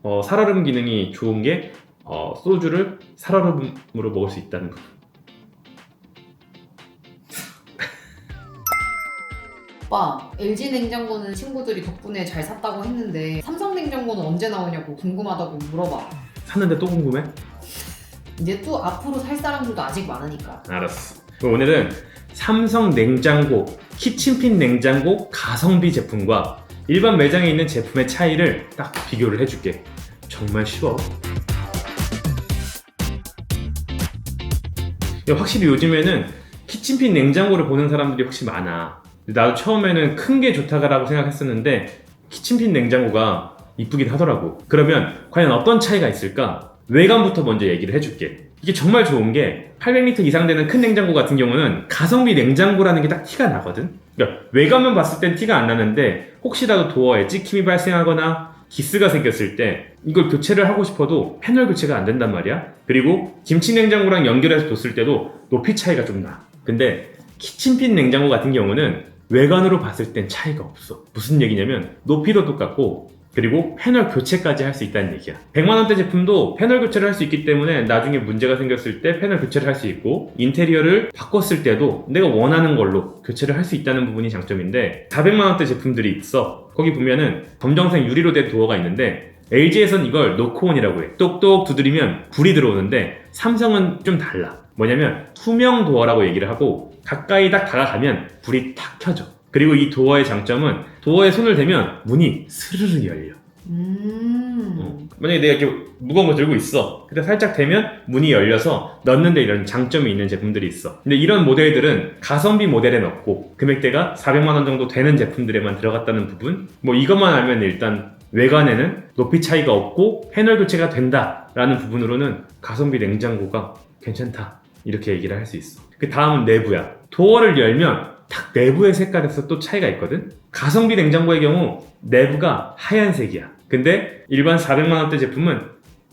살얼음 기능이 좋은 게 소주를 살얼음으로 먹을 수 있다는 부분. 오빠, LG 냉장고는 친구들이 덕분에 잘 샀다고 했는데 삼성 냉장고는 언제 나오냐고 궁금하다고 물어봐. 샀는데 또 궁금해? 이제 또 앞으로 살 사람들도 아직 많으니까. 알았어. 그럼 오늘은 삼성 냉장고, 키친핀 냉장고 가성비 제품과 일반 매장에 있는 제품의 차이를 딱 비교를 해줄게. 정말 쉬워. 확실히 요즘에는 키친핀 냉장고를 보는 사람들이 훨씬 많아. 나도 처음에는 큰 게 좋다라고 생각했었는데 키친핀 냉장고가 이쁘긴 하더라고. 그러면 과연 어떤 차이가 있을까? 외관부터 먼저 얘기를 해줄게. 이게 정말 좋은 게 800리터 이상 되는 큰 냉장고 같은 경우는 가성비 냉장고라는 게 딱 티가 나거든. 그러니까 외관만 봤을 땐 티가 안 나는데 혹시라도 도어에 찍힘이 발생하거나 기스가 생겼을 때 이걸 교체를 하고 싶어도 패널 교체가 안 된단 말이야. 그리고 김치 냉장고랑 연결해서 뒀을 때도 높이 차이가 좀 나. 근데 키친핀 냉장고 같은 경우는 외관으로 봤을 땐 차이가 없어. 무슨 얘기냐면 높이도 똑같고 그리고 패널 교체까지 할 수 있다는 얘기야. 100만원대 제품도 패널 교체를 할 수 있기 때문에 나중에 문제가 생겼을 때 패널 교체를 할 수 있고 인테리어를 바꿨을 때도 내가 원하는 걸로 교체를 할 수 있다는 부분이 장점인데 400만원대 제품들이 있어. 거기 보면은 검정색 유리로 된 도어가 있는데 LG에선 이걸 노크온이라고 해. 똑똑 두드리면 불이 들어오는데 삼성은 좀 달라. 뭐냐면 투명 도어라고 얘기를 하고 가까이 딱 다가가면 불이 탁 켜져. 그리고 이 도어의 장점은 도어에 손을 대면 문이 스르르 열려. 만약에 내가 이렇게 무거운 거 들고 있어. 근데 살짝 대면 문이 열려서 넣는데 이런 장점이 있는 제품들이 있어. 근데 이런 모델들은 가성비 모델에 넣고 금액대가 400만원 정도 되는 제품들에만 들어갔다는 부분. 뭐 이것만 알면 일단 외관에는 높이 차이가 없고 패널 교체가 된다라는 부분으로는 가성비 냉장고가 괜찮다 이렇게 얘기를 할 수 있어. 그 다음은 내부야. 도어를 열면 딱 내부의 색깔에서 또 차이가 있거든. 가성비 냉장고의 경우 내부가 하얀색이야. 근데 일반 400만원대 제품은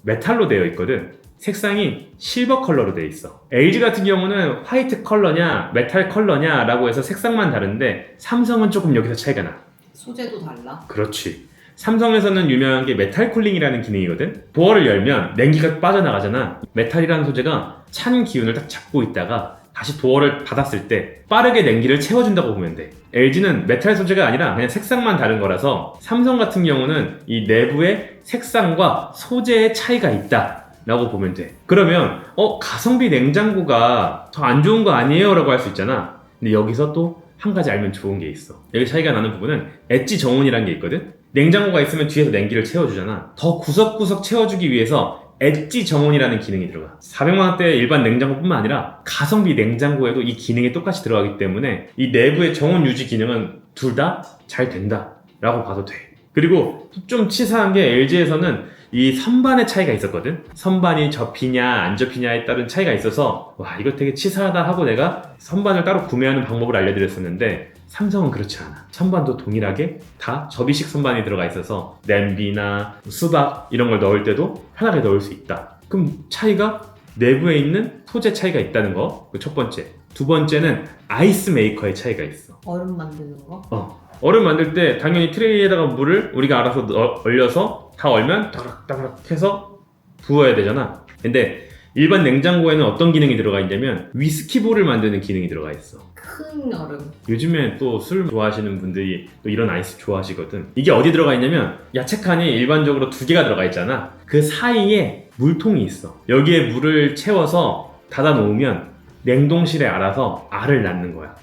메탈로 되어 있거든. 색상이 실버 컬러로 되어 있어. LG 같은 경우는 화이트 컬러냐 메탈 컬러냐 라고 해서 색상만 다른데 삼성은 조금 여기서 차이가 나. 소재도 달라. 그렇지. 삼성에서는 유명한 게 메탈 쿨링이라는 기능이거든. 도어를 열면 냉기가 빠져나가잖아. 메탈이라는 소재가 찬 기운을 딱 잡고 있다가 다시 도어를 닫았을 때 빠르게 냉기를 채워준다고 보면 돼. LG는 메탈 소재가 아니라 그냥 색상만 다른 거라서 삼성 같은 경우는 이 내부의 색상과 소재의 차이가 있다 라고 보면 돼. 그러면 가성비 냉장고가 더 안 좋은 거 아니에요? 라고 할 수 있잖아. 근데 여기서 또 한 가지 알면 좋은 게 있어. 여기 차이가 나는 부분은 엣지 정온이라는 게 있거든. 냉장고가 있으면 뒤에서 냉기를 채워주잖아. 더 구석구석 채워주기 위해서 엣지 정온이라는 기능이 들어가. 400만원대 일반 냉장고뿐만 아니라 가성비 냉장고에도 이 기능이 똑같이 들어가기 때문에 이 내부의 정온 유지 기능은 둘 다 잘 된다 라고 봐도 돼. 그리고 좀 치사한 게 LG에서는 이 선반의 차이가 있었거든. 선반이 접히냐 안 접히냐에 따른 차이가 있어서 와 이거 되게 치사하다 하고 내가 선반을 따로 구매하는 방법을 알려드렸었는데 삼성은 그렇지 않아. 선반도 동일하게 다 접이식 선반이 들어가 있어서 냄비나 수박 이런 걸 넣을 때도 편하게 넣을 수 있다. 그럼 차이가 내부에 있는 소재 차이가 있다는 거. 그 첫 번째. 두 번째는 아이스 메이커의 차이가 있어. 얼음 만드는 거? 얼음 만들 때 당연히 트레이에다가 물을 우리가 알아서 얼려서 다 얼면 따그락따그락 해서 부어야 되잖아. 근데 일반 냉장고에는 어떤 기능이 들어가 있냐면 위스키볼을 만드는 기능이 들어가 있어. 큰 얼음. 요즘에 또 술 좋아하시는 분들이 또 이런 아이스 좋아하시거든. 이게 어디 들어가 있냐면 야채칸이 일반적으로 2개가 들어가 있잖아. 그 사이에 물통이 있어. 여기에 물을 채워서 닫아 놓으면 냉동실에 알아서 알을 낳는 거야.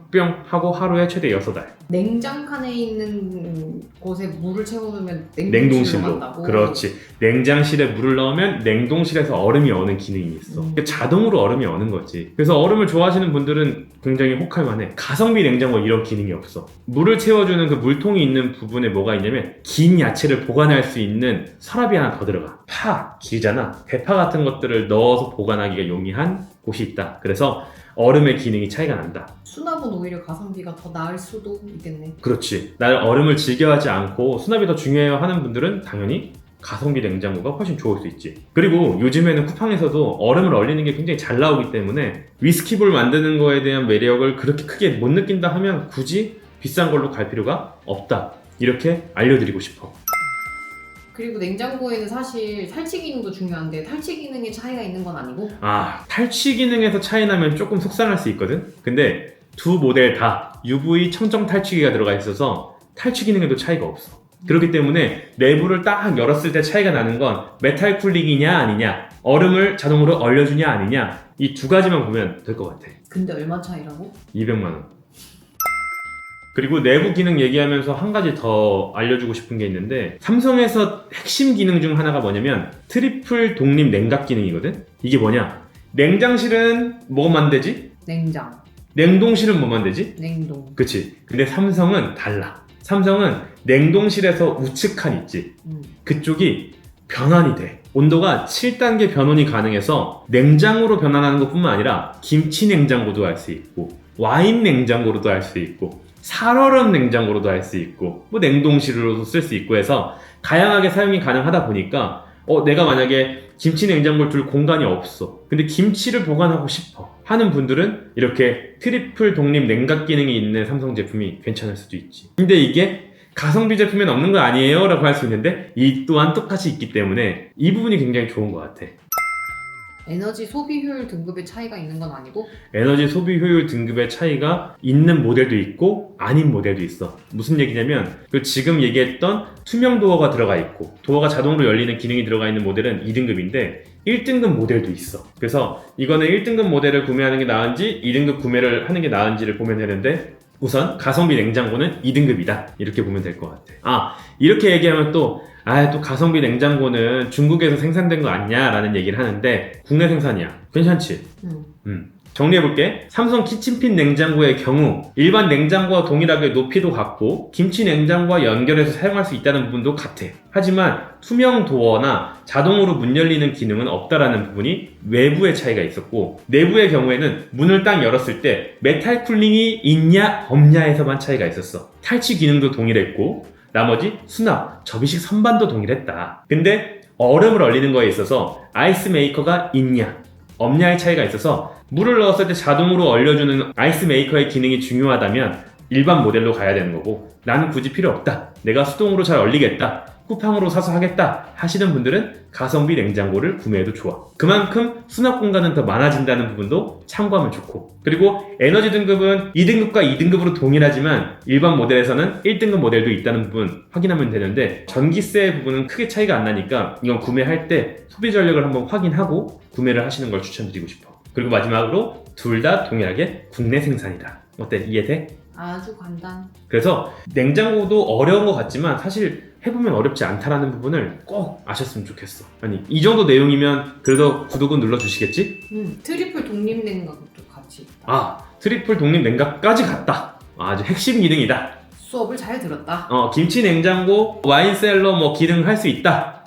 뿅 하고 하루에 최대 6알. 냉장칸에 있는 곳에 물을 채워놓으면 냉동실로 간다고? 그렇지. 냉장실에 물을 넣으면 냉동실에서 얼음이 어는 기능이 있어. 그러니까 자동으로 얼음이 어는 거지. 그래서 얼음을 좋아하시는 분들은 굉장히 혹할만해. 가성비 냉장고에 이런 기능이 없어. 물을 채워주는 그 물통이 있는 부분에 뭐가 있냐면 긴 야채를 보관할 수 있는 서랍이 하나 더 들어가. 파 길잖아. 대파 같은 것들을 넣어서 보관하기가 용이한 곳이 있다. 그래서 얼음의 기능이 차이가 난다. 수납은 오히려 가성비가 더 나을 수도 있겠네. 그렇지. 날 얼음을 즐겨하지 않고 수납이 더 중요해요 하는 분들은 당연히 가성비 냉장고가 훨씬 좋을 수 있지. 그리고 요즘에는 쿠팡에서도 얼음을 얼리는 게 굉장히 잘 나오기 때문에 위스키볼 만드는 거에 대한 매력을 그렇게 크게 못 느낀다 하면 굳이 비싼 걸로 갈 필요가 없다 이렇게 알려드리고 싶어. 그리고 냉장고에는 사실 탈취 기능도 중요한데 탈취 기능에 차이가 있는 건 아니고 탈취 기능에서 차이 나면 조금 속상할 수 있거든? 근데 두 모델 다 UV 청정 탈취기가 들어가 있어서 탈취 기능에도 차이가 없어. 그렇기 때문에 내부를 딱 열었을 때 차이가 나는 건 메탈 쿨링이냐 아니냐, 얼음을 자동으로 얼려주냐 아니냐, 이 두 가지만 보면 될 것 같아. 근데 얼마 차이라고? 200만 원. 그리고 내부 기능 얘기하면서 한 가지 더 알려주고 싶은 게 있는데, 삼성에서 핵심 기능 중 하나가 뭐냐면 트리플 독립 냉각 기능이거든? 이게 뭐냐? 냉장실은 뭐만 되지? 냉장, 냉동실은 뭐만 되지? 냉동. 그치? 근데 삼성은 달라. 삼성은 냉동실에서 우측칸 있지? 그쪽이 변환이 돼. 온도가 7단계 변온이 가능해서 냉장으로 변환하는 것뿐만 아니라 김치 냉장고도 할 수 있고, 와인 냉장고로도 할 수 있고, 살얼음 냉장고로도 할 수 있고, 뭐 냉동실로도 쓸 수 있고 해서 다양하게 사용이 가능하다 보니까 내가 만약에 김치 냉장고를 둘 공간이 없어. 근데 김치를 보관하고 싶어 하는 분들은 이렇게 트리플 독립 냉각 기능이 있는 삼성 제품이 괜찮을 수도 있지. 근데 이게 가성비 제품엔 없는 거 아니에요? 라고 할 수 있는데 이 또한 똑같이 있기 때문에 이 부분이 굉장히 좋은 것 같아. 에너지 소비 효율 등급의 차이가 있는 건 아니고 에너지 소비 효율 등급의 차이가 있는 모델도 있고 아닌 모델도 있어. 무슨 얘기냐면 그 지금 얘기했던 투명 도어가 들어가 있고 도어가 자동으로 열리는 기능이 들어가 있는 모델은 2등급인데 1등급 모델도 있어. 그래서 이거는 1등급 모델을 구매하는 게 나은지 2등급 구매를 하는 게 나은지를 보면 되는데, 우선 가성비 냉장고는 2등급이다 이렇게 보면 될 것 같아. 이렇게 얘기하면 또 가성비 냉장고는 중국에서 생산된 거 아니냐 라는 얘기를 하는데 국내 생산이야. 괜찮지? 정리해볼게. 삼성 키친핏 냉장고의 경우 일반 냉장고와 동일하게 높이도 같고 김치 냉장고와 연결해서 사용할 수 있다는 부분도 같아. 하지만 투명 도어나 자동으로 문 열리는 기능은 없다라는 부분이 외부의 차이가 있었고, 내부의 경우에는 문을 딱 열었을 때 메탈 쿨링이 있냐 없냐에서만 차이가 있었어. 탈취 기능도 동일했고 나머지 수납, 접이식 선반도 동일했다. 근데 얼음을 얼리는 거에 있어서 아이스 메이커가 있냐 없냐의 차이가 있어서 물을 넣었을 때 자동으로 얼려주는 아이스 메이커의 기능이 중요하다면 일반 모델로 가야 되는 거고, 나는 굳이 필요 없다, 내가 수동으로 잘 얼리겠다, 쿠팡으로 사서 하겠다 하시는 분들은 가성비 냉장고를 구매해도 좋아. 그만큼 수납 공간은 더 많아진다는 부분도 참고하면 좋고, 그리고 에너지 등급은 2등급과 2등급으로 동일하지만 일반 모델에서는 1등급 모델도 있다는 부분 확인하면 되는데, 전기세 부분은 크게 차이가 안 나니까 이건 구매할 때 소비 전력을 한번 확인하고 구매를 하시는 걸 추천드리고 싶어. 그리고 마지막으로 둘 다 동일하게 국내 생산이다. 어때? 이해돼? 아주 간단. 그래서 냉장고도 어려운 것 같지만 사실 해보면 어렵지 않다라는 부분을 꼭 아셨으면 좋겠어. 아니 이 정도 내용이면 그래도 구독은 눌러주시겠지? 트리플 독립 냉각도 같이 있다. 트리플 독립 냉각까지 갔다. 아주 핵심 기능이다. 수업을 잘 들었다. 김치 냉장고, 와인 셀러 기능 할 수 있다.